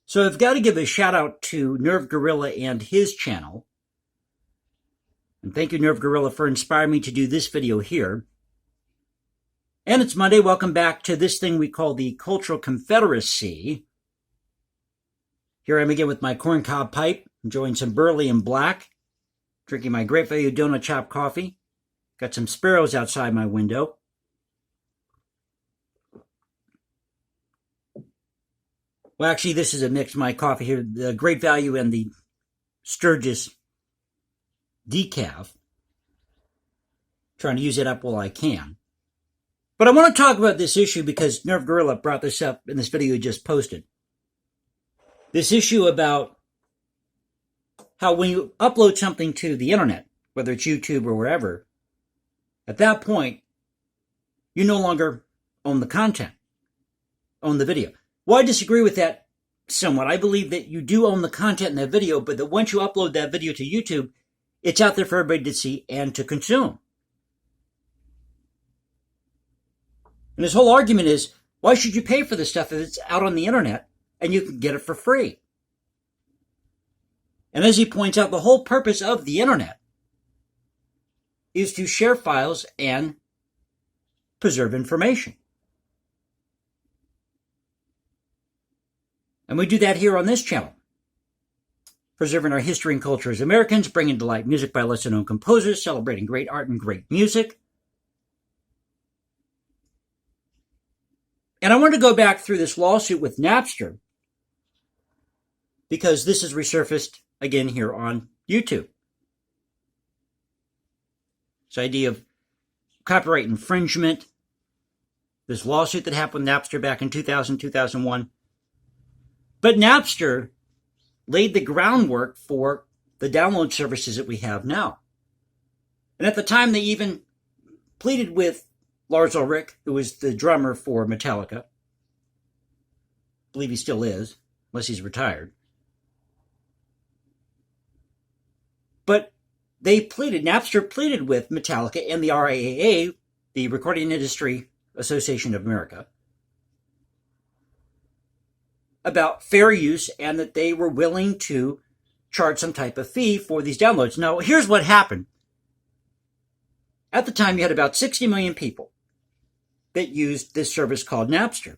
So I've got to give a shout out to Nerve Gorilla and his channel. And thank you, Nerve Gorilla, for inspiring me to do this video here. And it's Monday. Welcome back to this thing we call the Cultural Confederacy. Here I am again with my corncob pipe, enjoying some burley and black, drinking my great value donut chopped coffee. Got some sparrows outside my window. Well, actually, this is a mix. My coffee here, the Great Value and the Sturgis decaf. Trying to use it up while I can. But I want to talk about this issue because Nerve Gorilla brought this up in this video he just posted. This issue about how when you upload something to the internet, whether it's YouTube or wherever, at that point, you no longer own the content, own the video. Well, I disagree with that somewhat. I believe that you do own the content in that video, but that once you upload that video to YouTube, it's out there for everybody to see and to consume. And his whole argument is, why should you pay for this stuff if it's out on the internet and you can get it for free? And as he points out, the whole purpose of the internet is to share files and preserve information. And we do that here on this channel, preserving our history and culture as Americans, bringing to light music by lesser-known composers, celebrating great art and great music. And I want to go back through this lawsuit with Napster because this has resurfaced again here on YouTube. This idea of copyright infringement, this lawsuit that happened with Napster back in 2000, 2001. But Napster laid the groundwork for the download services that we have now. And at the time, they even pleaded with Lars Ulrich, who was the drummer for Metallica. I believe he still is, unless he's retired. But Napster pleaded with Metallica and the RIAA, the Recording Industry Association of America, about fair use and that they were willing to charge some type of fee for these downloads. Now, here's what happened. At the time, you had about 60 million people that used this service called Napster.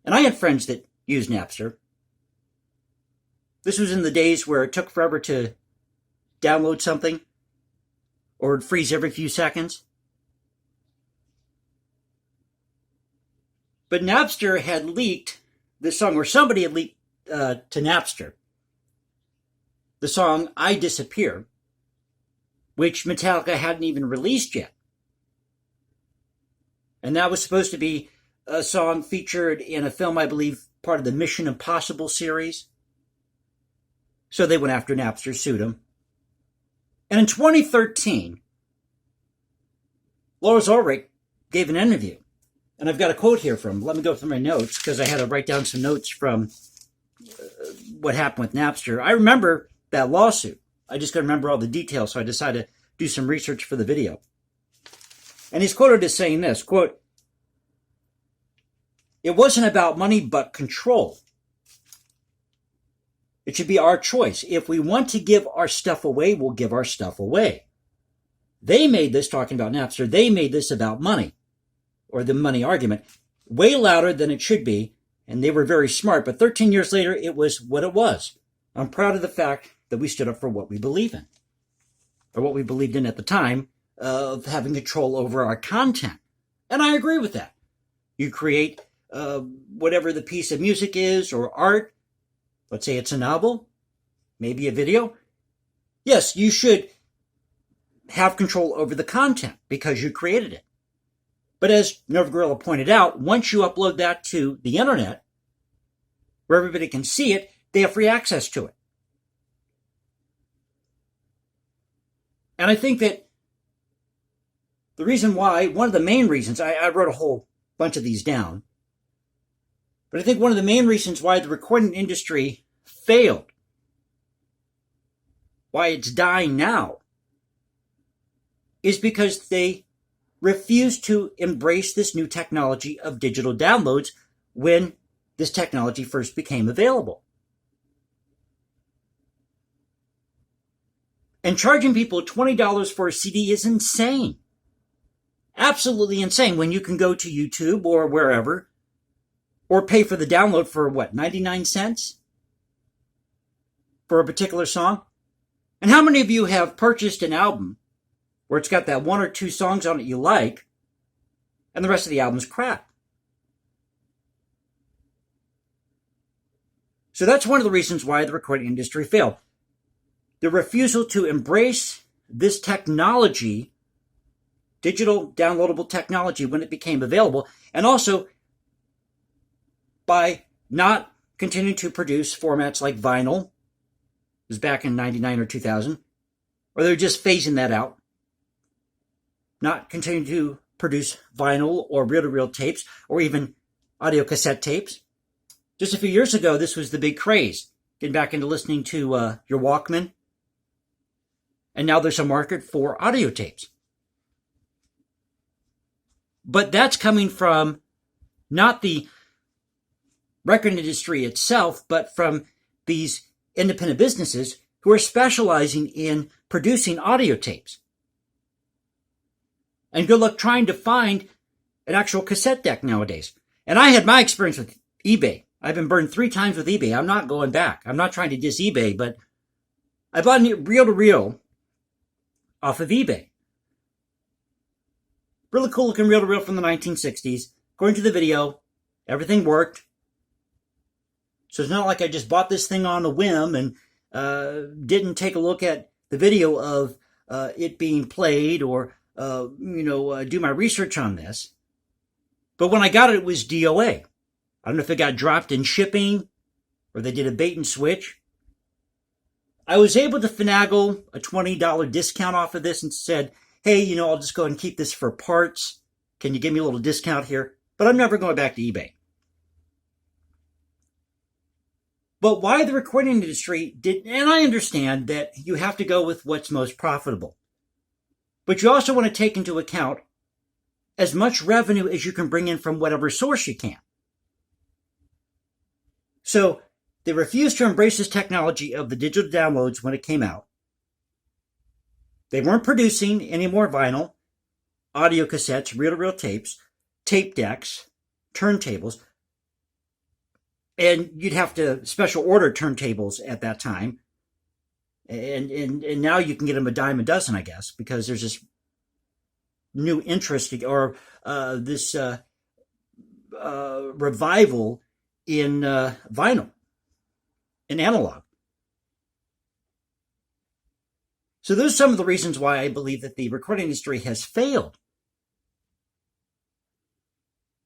And I had friends that used Napster. This was in the days where it took forever to download something or it'd freeze every few seconds. But Napster had leaked this song, or somebody had leaked to Napster the song I Disappear, which Metallica hadn't even released yet. And that was supposed to be a song featured in a film, I believe, part of the Mission Impossible series. So they went after Napster, sued him. And in 2013, Lars Ulrich gave an interview. And I've got a quote here from, let me go through my notes, because I had to write down some notes from what happened with Napster. I remember that lawsuit. I just couldn't remember all the details, so I decided to do some research for the video. And he's quoted as saying this, quote, "It wasn't about money, but control. It should be our choice. If we want to give our stuff away, we'll give our stuff away. They made this, talking about Napster, they made this about money, or the money argument, way louder than it should be, and they were very smart, but 13 years later, it was what it was. I'm proud of the fact that we stood up for what we believe in, or what we believed in at the time, of having control over our content." And I agree with that. You create whatever the piece of music is, or art, let's say it's a novel, maybe a video. Yes, you should have control over the content because you created it. But as Nerve Gorilla pointed out, once you upload that to the internet, where everybody can see it, they have free access to it. And I think that the reason why, one of the main reasons, I wrote a whole bunch of these down, but I think one of the main reasons why the recording industry failed, why it's dying now, is because they refuse to embrace this new technology of digital downloads when this technology first became available. And charging people $20 for a CD is insane. Absolutely insane when you can go to YouTube or wherever or pay for the download for what, 99 cents for a particular song? And how many of you have purchased an album where it's got that one or two songs on it you like and the rest of the album's crap? So that's one of the reasons why the recording industry failed. The refusal to embrace this technology, digital downloadable technology, when it became available, and also by not continuing to produce formats like vinyl. It was back in 99 or 2000, or they're just phasing that out. Not continuing to produce vinyl or reel-to-reel tapes or even audio cassette tapes. Just a few years ago, this was the big craze. Getting back into listening to your Walkman. And now there's a market for audio tapes. But that's coming from not the record industry itself, but from these independent businesses who are specializing in producing audio tapes. And good luck trying to find an actual cassette deck nowadays. And I had my experience with eBay. I've been burned 3 times with eBay. I'm not going back. I'm not trying to diss eBay, but I bought a reel-to-reel off of eBay. Really cool looking reel-to-reel from the 1960s. According to the video, everything worked. So it's not like I just bought this thing on a whim and didn't take a look at the video of it being played or do my research on this. But when I got it, it was DOA. I don't know if it got dropped in shipping or they did a bait and switch. I was able to finagle a $20 discount off of this and said, hey, I'll just go ahead and keep this for parts. Can you give me a little discount here? But I'm never going back to eBay. But why the recording industry did, and I understand that you have to go with what's most profitable. But you also want to take into account as much revenue as you can bring in from whatever source you can. So they refused to embrace this technology of the digital downloads when it came out. They weren't producing any more vinyl, audio cassettes, reel-to-reel tapes, tape decks, turntables. And you'd have to special order turntables at that time. And now you can get them a dime a dozen, I guess, because there's this new interest or this revival in vinyl, in analog. So those are some of the reasons why I believe that the recording industry has failed.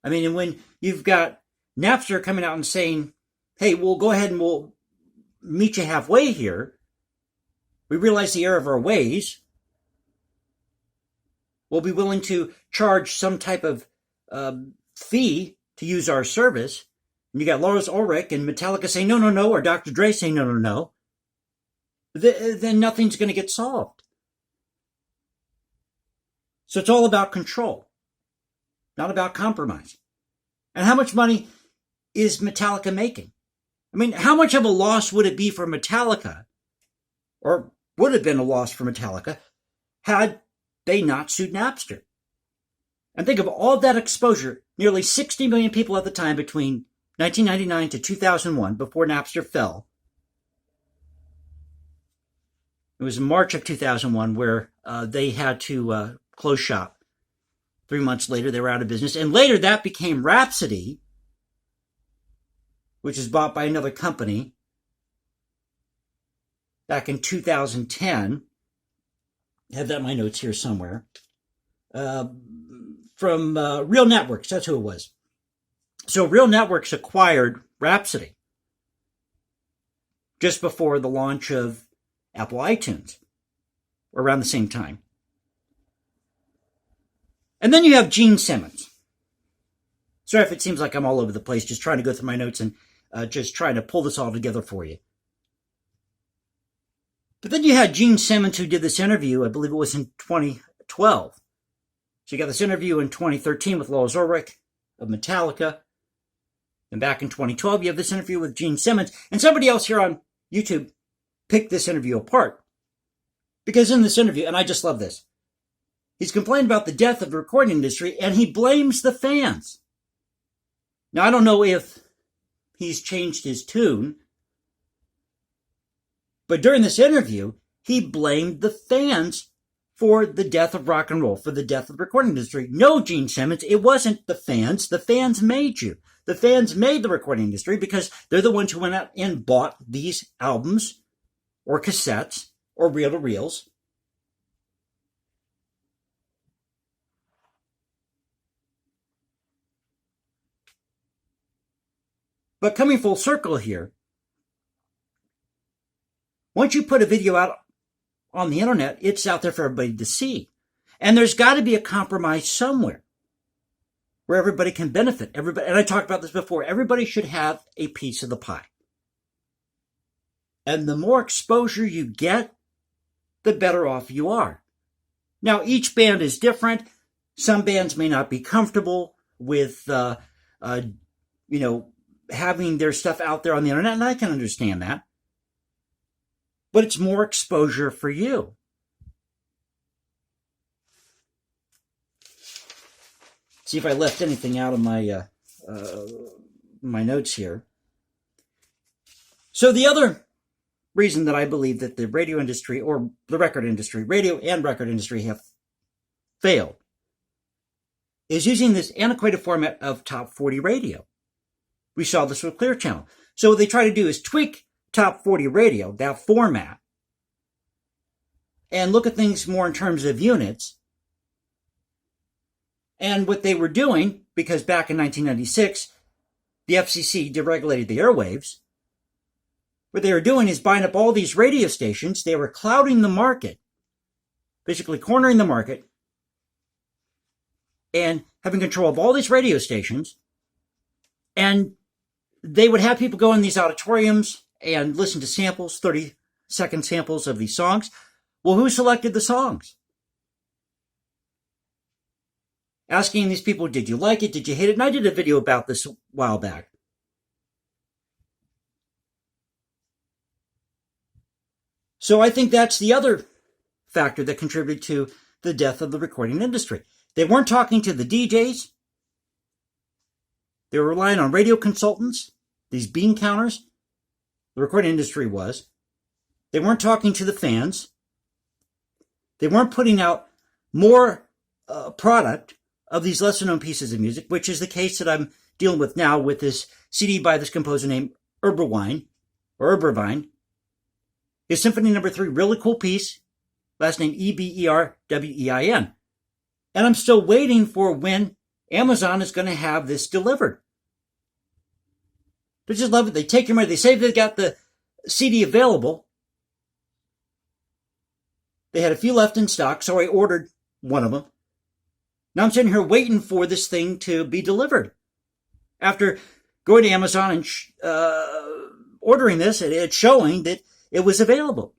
I mean, and when you've got Napster coming out and saying, hey, we'll go ahead and we'll meet you halfway here. We realize the error of our ways. We'll be willing to charge some type of fee to use our service. And you got Lars Ulrich and Metallica saying, no, or Dr. Dre saying, no. Then nothing's going to get solved. So it's all about control, not about compromise. And how much money is Metallica making? I mean, how much of a loss would it be for Metallica, or would have been a loss for Metallica, had they not sued Napster? And think of all that exposure, nearly 60 million people at the time between 1999 to 2001, before Napster fell. It was in March of 2001 where they had to close shop. 3 months later, they were out of business. And later, that became Rhapsody, which was bought by another company back in 2010. I have that in my notes here somewhere. From Real Networks, that's who it was. So Real Networks acquired Rhapsody just before the launch of Apple iTunes, around the same time. And then you have Gene Simmons. Sorry if it seems like I'm all over the place, just trying to go through my notes and just trying to pull this all together for you. But then you had Gene Simmons, who did this interview, I believe it was in 2012. So you got this interview in 2013 with Lars Ulrich of Metallica. And back in 2012, you have this interview with Gene Simmons, and somebody else here on YouTube picked this interview apart. Because in this interview, and I just love this, he's complained about the death of the recording industry, and he blames the fans. Now, I don't know if he's changed his tune, but during this interview, he blamed the fans for the death of rock and roll, for the death of the recording industry. No, Gene Simmons, it wasn't the fans. The fans made you. The fans made the recording industry because they're the ones who went out and bought these albums or cassettes or reel-to-reels. But coming full circle here, once you put a video out on the internet, it's out there for everybody to see. And there's got to be a compromise somewhere where everybody can benefit. Everybody, and I talked about this before, everybody should have a piece of the pie. And the more exposure you get, the better off you are. Now, each band is different. Some bands may not be comfortable with, having their stuff out there on the internet, and I can understand that. But it's more exposure for you. See if I left anything out of my my notes here. So the other reason that I believe that the radio industry or the record industry, radio and record industry have failed is using this antiquated format of top 40 radio. We saw this with Clear Channel. So what they try to do is tweak top 40 radio, that format, and look at things more in terms of units. And what they were doing, because back in 1996, the FCC deregulated the airwaves, what they were doing is buying up all these radio stations. They were clouding the market, basically cornering the market, and having control of all these radio stations. And they would have people go in these auditoriums and listen to samples, 30-second samples of these songs. Well, who selected the songs? Asking these people, did you like it? Did you hate it? And I did a video about this a while back. So I think that's the other factor that contributed to the death of the recording industry. They weren't talking to the DJs. They were relying on radio consultants, these bean counters. The recording industry was. They weren't talking to the fans. They weren't putting out more product of these lesser-known pieces of music, which is the case that I'm dealing with now with this CD by this composer named Eberwein. His Symphony No. 3, really cool piece. Last name Eberwein. And I'm still waiting for when Amazon is going to have this delivered. They just love it. They take your money. They say they got the CD available. They had a few left in stock, so I ordered one of them. Now I'm sitting here waiting for this thing to be delivered. After going to Amazon and ordering this, it's showing that it was available.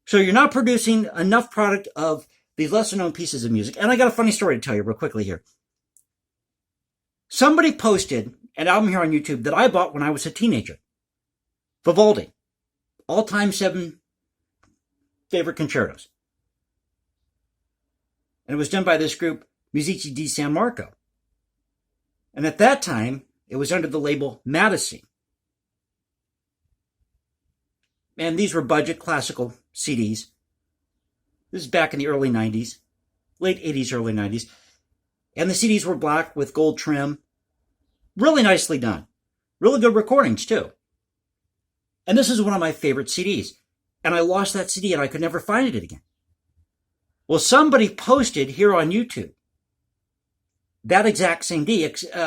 So you're not producing enough product of these lesser-known pieces of music. And I got a funny story to tell you real quickly here. Somebody posted an album here on YouTube that I bought when I was a teenager. Vivaldi. All-time 7 favorite concertos. And it was done by this group, Musici di San Marco. And at that time, it was under the label Madison. And these were budget classical CDs. This is back in the early 90s, late 80s, early 90s. And the CDs were black with gold trim. Really nicely done. Really good recordings, too. And this is one of my favorite CDs. And I lost that CD and I could never find it again. Well, somebody posted here on YouTube that exact same CD,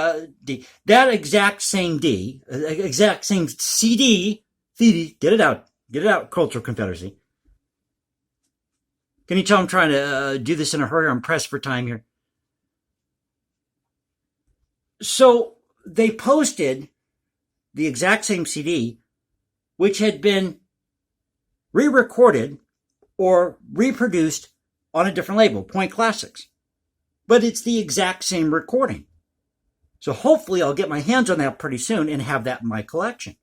get it out, Cultural Confederacy. Can you tell I'm trying to do this in a hurry? I'm pressed for time here. So they posted the exact same CD, which had been re-recorded or reproduced on a different label, Point Classics. But it's the exact same recording. So hopefully I'll get my hands on that pretty soon and have that in my collection.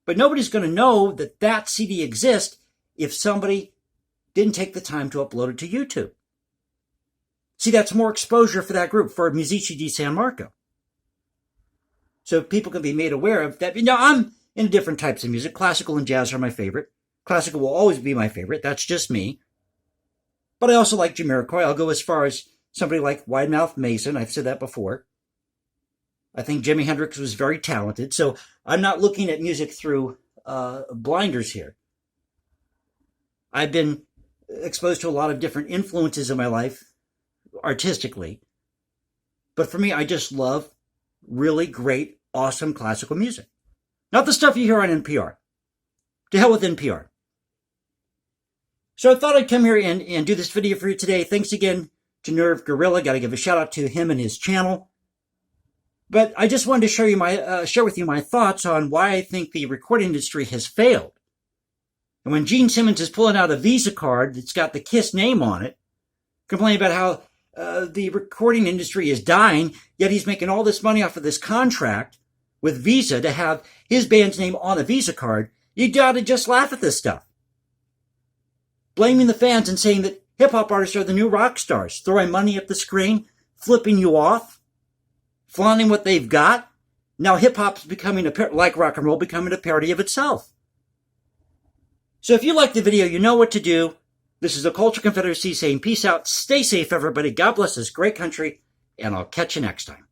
But nobody's going to know that that CD exists if somebody didn't take the time to upload it to YouTube. See, that's more exposure for that group, for Musici di San Marco. So people can be made aware of that. I'm into different types of music. Classical and jazz are my favorite. Classical will always be my favorite. That's just me. But I also like Jamiroquai. I'll go as far as somebody like Wide Mouth Mason. I've said that before. I think Jimi Hendrix was very talented. So I'm not looking at music through blinders here. I've been exposed to a lot of different influences in my life, artistically. But for me, I just love really great, awesome classical music. Not the stuff you hear on NPR. To hell with NPR. So I thought I'd come here and do this video for you today. Thanks again to Nerve Gorilla. Got to give a shout out to him and his channel. But I just wanted to share with you my thoughts on why I think the recording industry has failed. And when Gene Simmons is pulling out a Visa card that's got the Kiss name on it, complaining about how the recording industry is dying, yet he's making all this money off of this contract with Visa to have his band's name on a Visa card, you gotta just laugh at this stuff. Blaming the fans and saying that hip-hop artists are the new rock stars, throwing money at the screen, flipping you off, flaunting what they've got. Now hip-hop's becoming, like rock and roll, becoming a parody of itself. So if you liked the video, you know what to do. This is the Culture Confederacy saying peace out, stay safe everybody, God bless this great country, and I'll catch you next time.